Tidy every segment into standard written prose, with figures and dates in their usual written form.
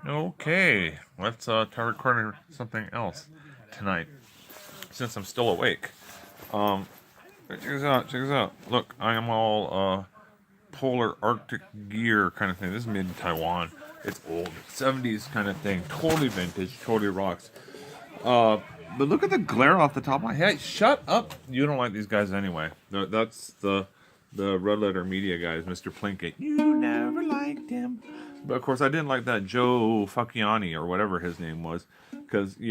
Okay, let's try recording something else tonight since I'm still awake. Um, check this out. Check this out. Look, I am all polar Arctic gear kind of thing. This is made in Taiwan. It's old, 70s kind of thing. Totally vintage. Totally rocks. Uh, but look at the glare off the top of my head. Shut up! You don't like these guys anyway. That's the Red Letter Media guys, Mr. Plinkett. You never liked him. But of course, I didn't like that Joe Facchiani or whatever his name was, because he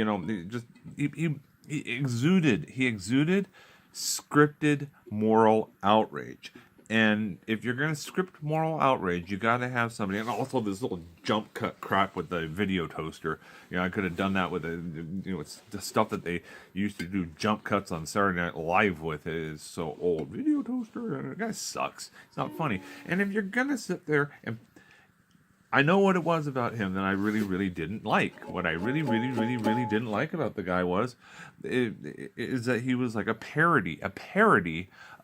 exuded scripted moral outrage. And if you're gonna script moral outrage, you gotta have somebody. And also this little jump cut crap with the video toaster. I could have done that with it's the stuff that they used to do jump cuts on Saturday Night Live with. It is so old. Video toaster, the guy sucks. It's not funny. And if you're gonna sit there and I know what it was about him that I really, really didn't like. What I really, really, really, really didn't like about the guy is that he was like a parody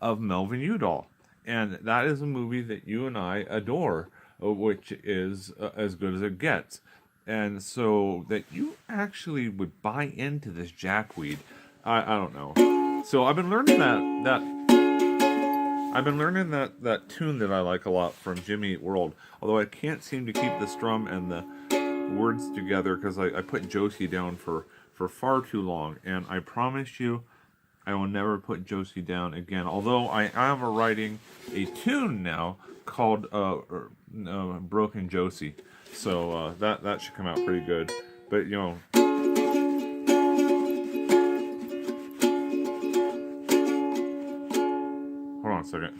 of Melvin Udall. And that is a movie that you and I adore, which is as good as it gets. And so that you actually would buy into this jackweed, I don't know. So I've been learning that tune that I like a lot from Jimmy Eat World. Although I can't seem to keep the strum and the words together because I put Josie down for far too long. And I promise you, I will never put Josie down again. Although I am writing a tune now called Broken Josie. So that should come out pretty good. But hold on a second.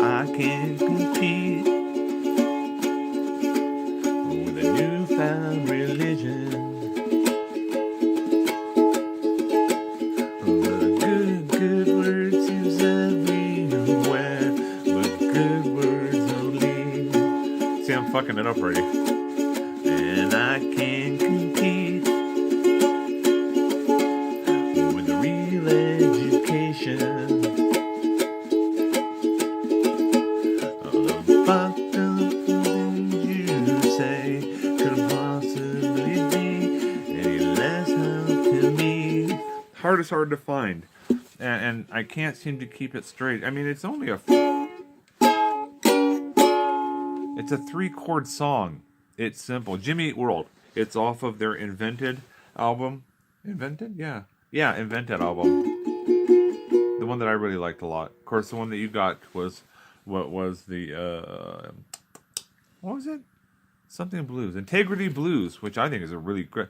I can't compete with a newfound religion. The good word seems everywhere, but good words only. See, I'm fucking it up already. And I can't compete with the real education. Fucked up things you say could possibly be any less help to me. Heart is hard to find, and I can't seem to keep it straight. I mean, it's only it's a 3-chord song. It's simple. Jimmy Eat World. It's off of their Invented album. Invented? Yeah. Yeah, Invented album. The one that I really liked a lot. Of course, the one that you got was what was the what was it? Something Blues. Integrity Blues, which I think is a really great.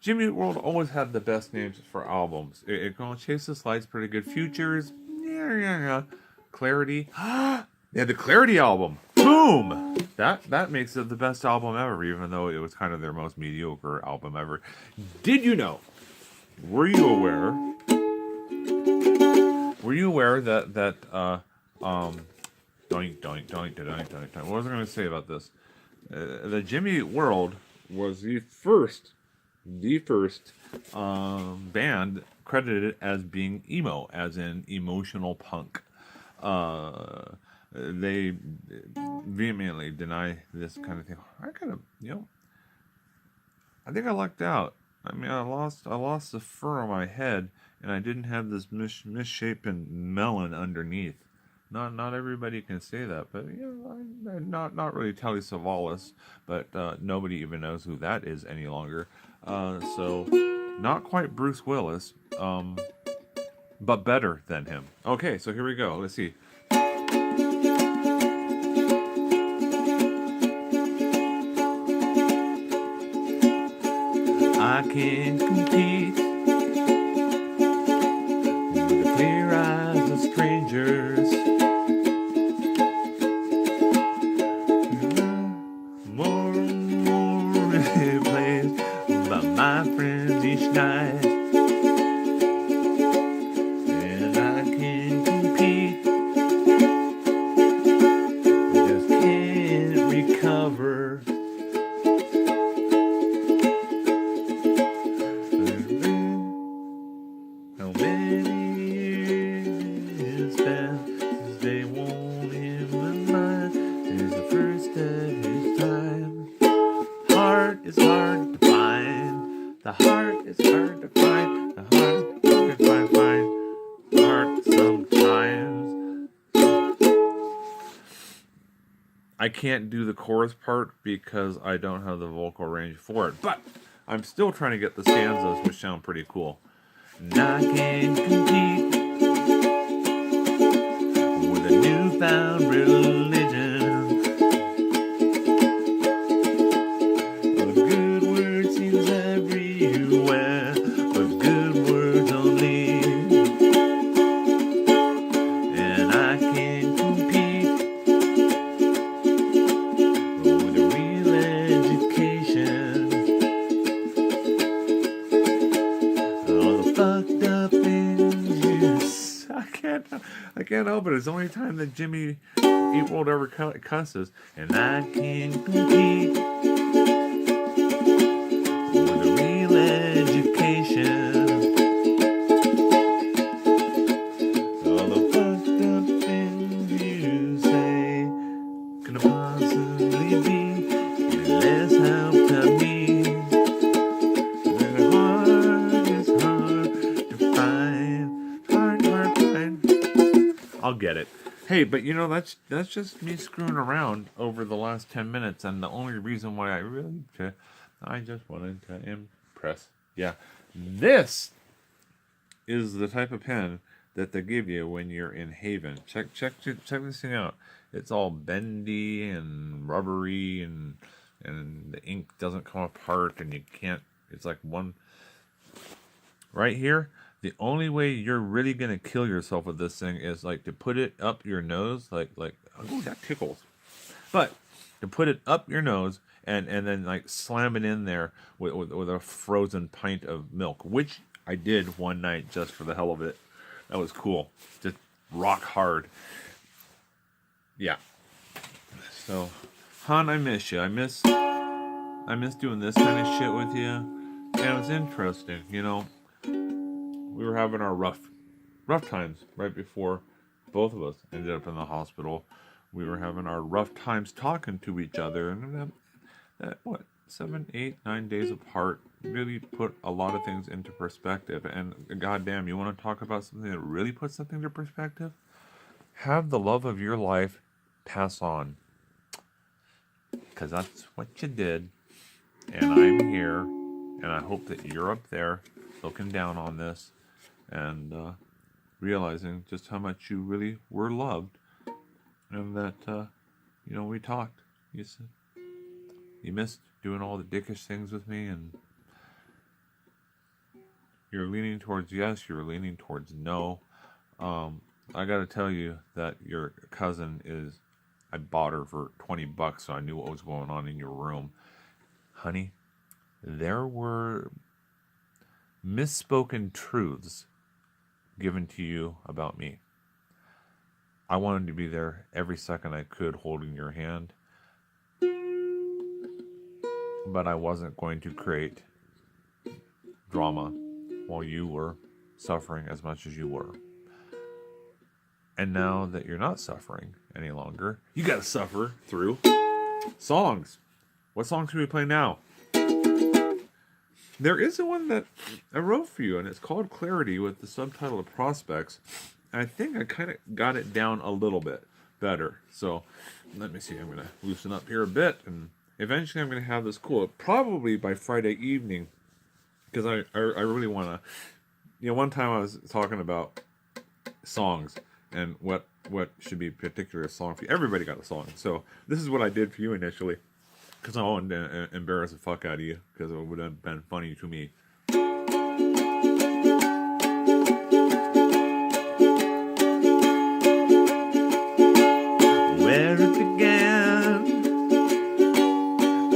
Jimmy Eat World always had the best names for albums. It gonna Chase the Lights, pretty good. Futures, yeah. Clarity. Yeah, the Clarity album. Boom! That makes it the best album ever, even though it was kind of their most mediocre album ever. Did you know? Were you aware? Were you aware that doink doink doink doink doink doink? What was I going to say about this? The Jimmy Eat World was the first band credited as being emo, as in emotional punk. They vehemently deny this kind of thing. I kind of, I think I lucked out. I mean, I lost the fur on my head, and I didn't have this misshapen melon underneath. Not everybody can say that, but I'm not really Telly Savalas, but nobody even knows who that is any longer. So not quite Bruce Willis, but better than him. Okay, so here we go. Let's see. I can't compete with the clear eyes of strangers. More and more replaced by my friends each night. And I can't compete, I just can't recover. I can't do the chorus part because I don't have the vocal range for it. But I'm still trying to get the stanzas, which sound pretty cool. And I can't compete with a newfound religion. A good word seems everywhere, but good words only. And I can't compete with a real education. All the fucked up things you I can't help it. It's the only time that Jimmy Eat World ever cusses. And I can't compete with a real education. All the fucked up things you say could possibly be less help to me. The heart is hard to find. Hard to find. I'll get it. Hey, but you know, that's just me screwing around over the last 10 minutes, and the only reason why I just wanted to impress. Yeah, this is the type of pen that they give you when you're in Haven. Check this thing out. It's all bendy and rubbery, and the ink doesn't come apart, and you can't. It's like one right here. The only way you're really gonna kill yourself with this thing is like to put it up your nose, like oh, that tickles. But to put it up your nose and then like slam it in there with a frozen pint of milk, which I did one night just for the hell of it. That was cool. Just rock hard. Yeah. So, hon, I miss you. I miss doing this kind of shit with you. And it was interesting, you know. We were having our rough times right before both of us ended up in the hospital. We were having our rough times talking to each other, and that 7, 8, 9 days apart really put a lot of things into perspective. And goddamn, you want to talk about something that really puts something into perspective? Have the love of your life pass on, because that's what you did. And I'm here, and I hope that you're up there looking down on this and realizing just how much you really were loved, and that you know, we talked. You said you missed doing all the dickish things with me, and you're leaning towards yes, you're leaning towards no. I gotta tell you that your cousin is, I bought her for $20, so I knew what was going on in your room. Honey, there were misspoken truths given to you about me. I wanted to be there every second I could holding your hand, but I wasn't going to create drama while you were suffering as much as you were. And now that you're not suffering any longer, you gotta suffer through songs. What songs can we play now? There is one that I wrote for you, and it's called Clarity with the subtitle of Prospects. And I think I kind of got it down a little bit better. So let me see. I'm going to loosen up here a bit, and eventually I'm going to have this cool. Probably by Friday evening, because I really want to. You know, one time I was talking about songs and what should be a particular song for you. Everybody got a song. So this is what I did for you initially, because I wanted to embarrass the fuck out of you, because it would have been funny to me. Where it began,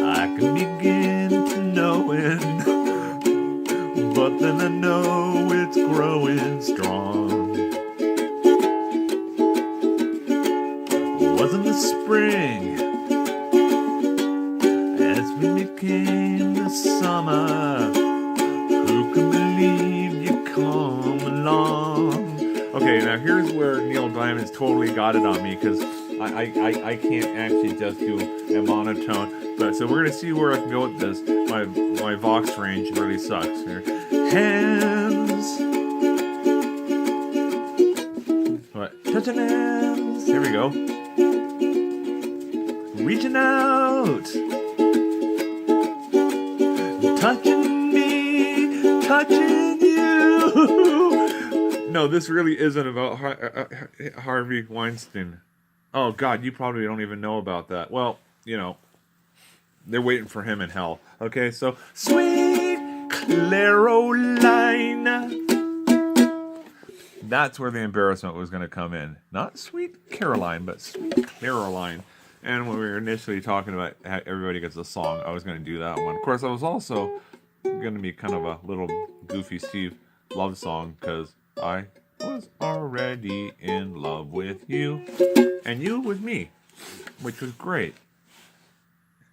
I can begin to know it, but then I know it's growing strong. Wasn't the spring as we became the summer? Who can believe you come along? Okay, now here's where Neil Diamond's totally got it on me, because I can't actually just do a monotone. But so we're gonna see where I can go with this. My Vox range really sucks here. Hands, what? Touching hands. Here we go. reaching out, touching me, touching you. No, this really isn't about Harvey Weinstein. Oh, God, you probably don't even know about that. Well, you know, they're waiting for him in hell. Okay, so Sweet Claroline. That's where the embarrassment was going to come in. Not Sweet Caroline, but Sweet Claroline. And when we were initially talking about how everybody gets a song, I was going to do that one. Of course, I was also going to be kind of a little Goofy Steve love song, because I was already in love with you, and you with me, which was great.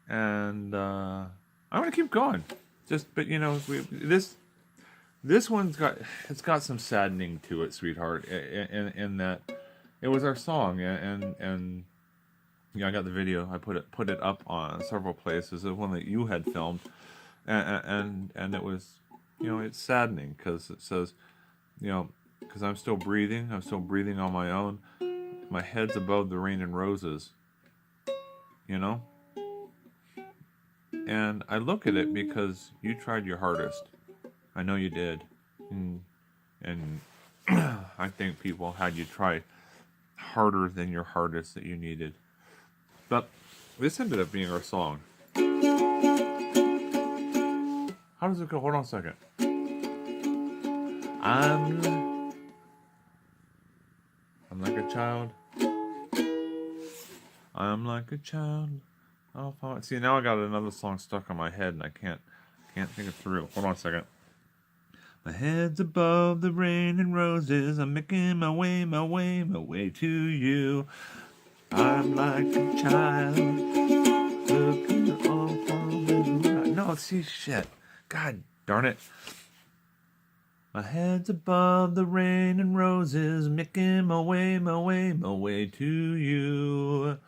And I'm going to keep going. But you know, this one's got some saddening to it, sweetheart, in that it was our song, and you know, I got the video. I put it up on several places. The one that you had filmed, and it was, you know, it's saddening because it says, you know, because I'm still breathing on my own. My head's above the rain and roses, you know. And I look at it because you tried your hardest. I know you did. And I think people had you try harder than your hardest that you needed. But this ended up being our song. How does it go? Hold on a second. I'm like a child. I'm like a child. Oh, see, now I got another song stuck on my head and I can't think it through. Hold on a second. My head's above the rain and roses. I'm making my way to you. I'm like a child looking all from the... No, see, shit. God darn it. My head's above the rain and roses, making my way to you.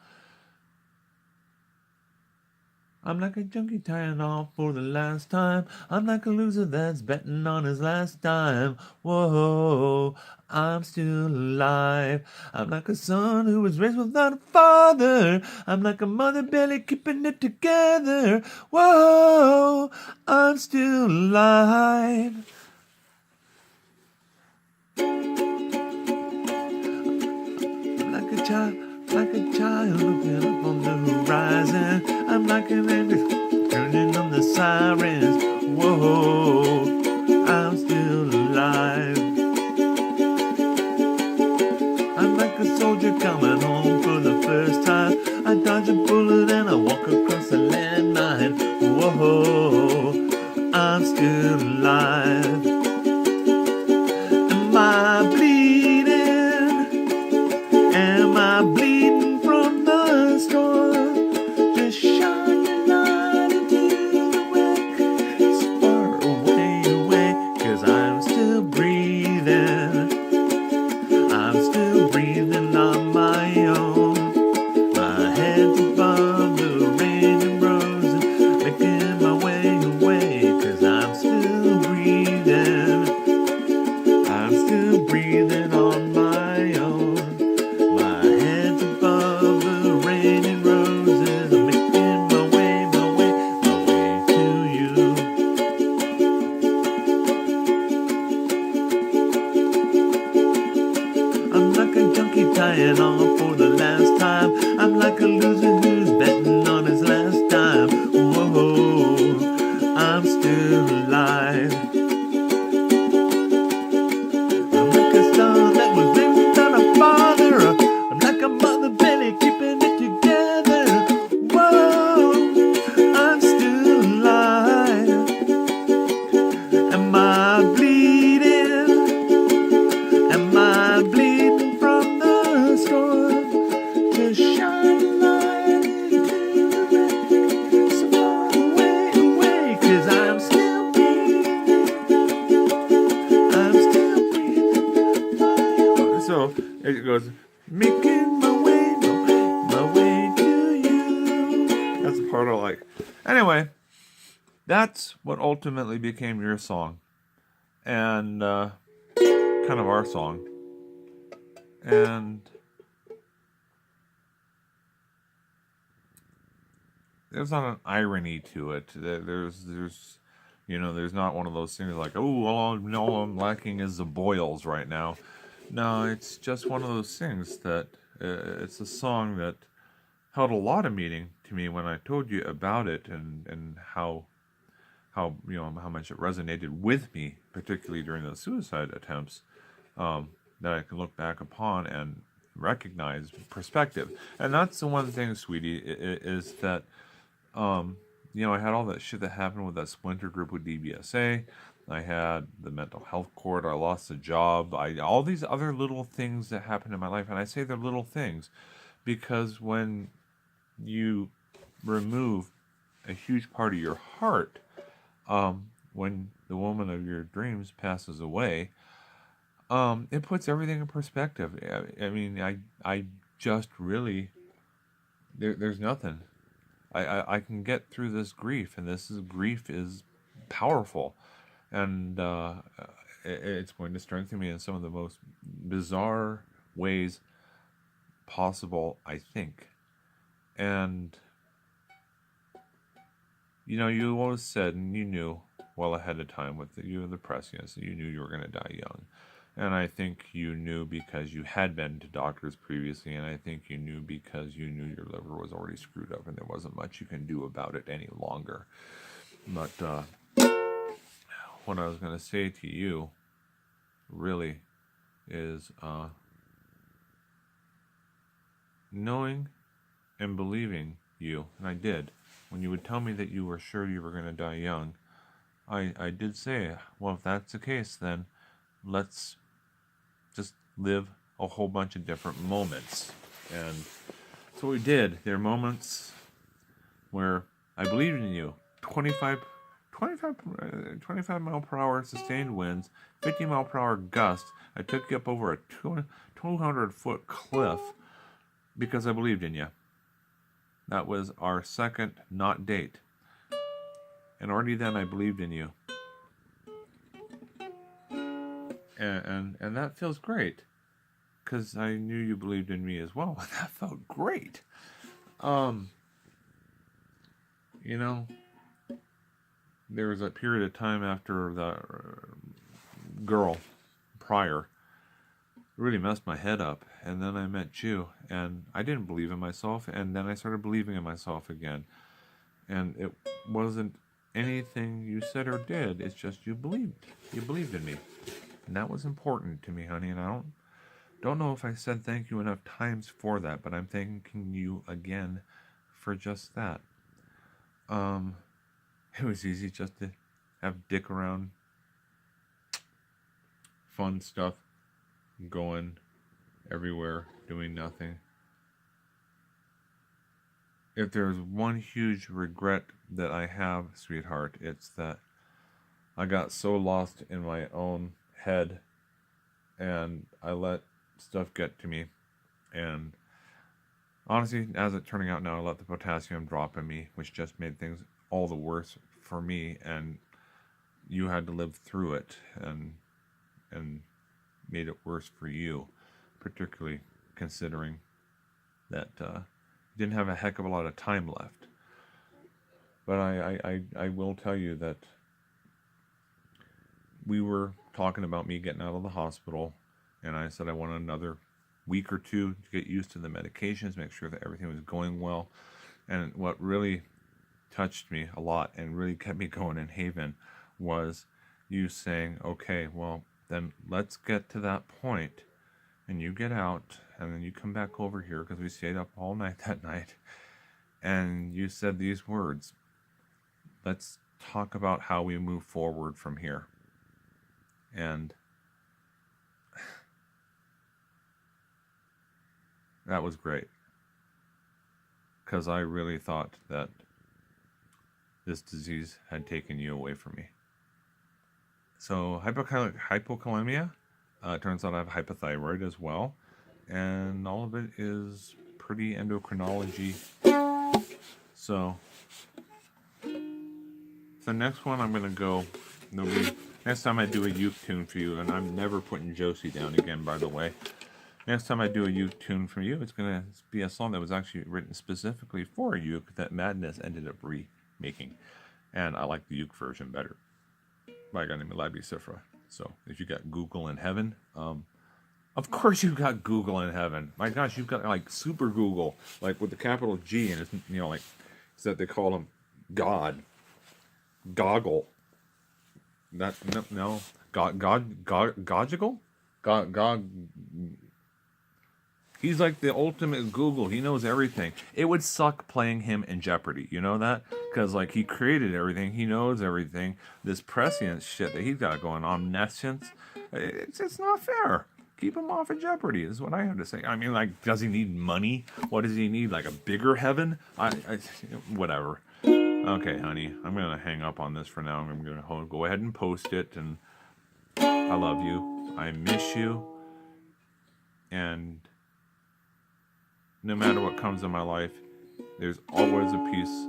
I'm like a junkie tying off for the last time. I'm like a loser that's betting on his last dime. Whoa, I'm still alive. I'm like a son who was raised without a father. I'm like a mother barely keeping it together. Whoa, I'm still alive. I'm like a child looking up on the horizon. I'm like an angel turning on the sirens. Whoa, I'm still alive. I'm like a soldier coming home for the first time. I dodge a bullet and I walk across a landmine. Whoa, I'm still alive. Am I bleeding? Am I bleeding from the storm? Just shine your light into the wreck. It's far away, 'cause I'm still breathing. I'm still breathing on my own. My head's above the rain and roses, making my way, 'cause I'm still breathing. I'm still breathing on my own. My head's above the rain and roses. I'm making my way to you. I'm like a junkie tying off for the last time. I'm like a loser who's betting on his last dime. Whoa, I'm still alive. I'm like a star that was raised without a father. I'm like a mother belly keeping it together. Whoa, I'm still alive. Am I bleeding? Am I bleeding from the storm? Just shine a light into the wreck. So far away, 'cause I'm still breathing. I'm still breathing. So it goes, making my way to you. That's the part I like. Anyway, that's what ultimately became your song, and kind of our song. And there's not an irony to it. There's there's not one of those things like, oh, all I'm lacking is the boils right now. No, it's just one of those things that it's a song that held a lot of meaning to me when I told you about it, and how much it resonated with me, particularly during those suicide attempts, that I can look back upon and recognize perspective. And that's the one thing, sweetie, is that I had all that shit that happened with that splinter group with DBSA. I had the mental health court. I lost a job. All these other little things that happened in my life, and I say they're little things because when you remove a huge part of your heart, when the woman of your dreams passes away, it puts everything in perspective. I mean, I just really, there's nothing. I can get through this grief, and grief is powerful, and it's going to strengthen me in some of the most bizarre ways possible, I think. And you always said, and you knew well ahead of time with the prescience, you knew you were going to die young. And I think you knew because you had been to doctors previously, and I think you knew because you knew your liver was already screwed up and there wasn't much you can do about it any longer. But what I was going to say to you really is knowing and believing you, and I did. When you would tell me that you were sure you were going to die young, I did say, well, if that's the case, then let's just live a whole bunch of different moments. And that's what we did. There are moments where I believed in you. 25 mile per hour sustained winds, 50 mile per hour gusts. I took you up over a 200-foot cliff because I believed in you. That was our second not date. And already then I believed in you. And that feels great. Because I knew you believed in me as well. And that felt great. There was a period of time after the girl prior really messed my head up, and then I met you, and I didn't believe in myself, and then I started believing in myself again, and it wasn't anything you said or did, it's just you believed in me, and that was important to me, honey, and I don't know if I said thank you enough times for that, but I'm thanking you again for just that. It was easy just to have dick around, fun stuff, going everywhere, doing nothing. If there's one huge regret that I have, sweetheart, it's that I got so lost in my own head and I let stuff get to me. And honestly, as it's turning out now, I let the potassium drop in me, which just made things all the worse for me, and you had to live through it and made it worse for you, particularly considering that you didn't have a heck of a lot of time left. But I will tell you that we were talking about me getting out of the hospital, and I said I wanted another week or two to get used to the medications, make sure that everything was going well. And what really touched me a lot and really kept me going in Haven was you saying, okay, well, then let's get to that point, and you get out, and then you come back over here, because we stayed up all night that night, and you said these words, let's talk about how we move forward from here. And that was great, because I really thought that this disease had taken you away from me. So hypokalemia, turns out I have hypothyroid as well, and all of it is pretty endocrinology. So the next one I'm gonna go. Next time I do a uke tune for you, and I'm never putting Josie down again, by the way. Next time I do a uke tune from you, it's going to be a song that was actually written specifically for a uke that Madness ended up remaking. And I like the uke version better by a guy named Labi Sifra. So if you got Google in heaven, of course you've got Google in heaven. My gosh, you've got like super Google, like with the capital G, and it's, you know, like, is that they call him God. Goggle. That, no. Gogigal? God. He's like the ultimate Google. He knows everything. It would suck playing him in Jeopardy. You know that? Because, like, he created everything. He knows everything. This prescience shit that he's got going, omniscience, it's not fair. Keep him off of Jeopardy is what I have to say. I mean, like, does he need money? What does he need? Like a bigger heaven? Whatever. Okay, honey. I'm going to hang up on this for now. I'm going to go ahead and post it. And I love you. I miss you. And no matter what comes in my life, there's always a piece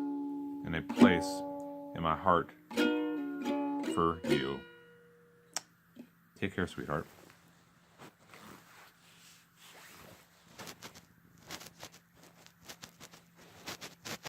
and a place in my heart for you. Take care, sweetheart.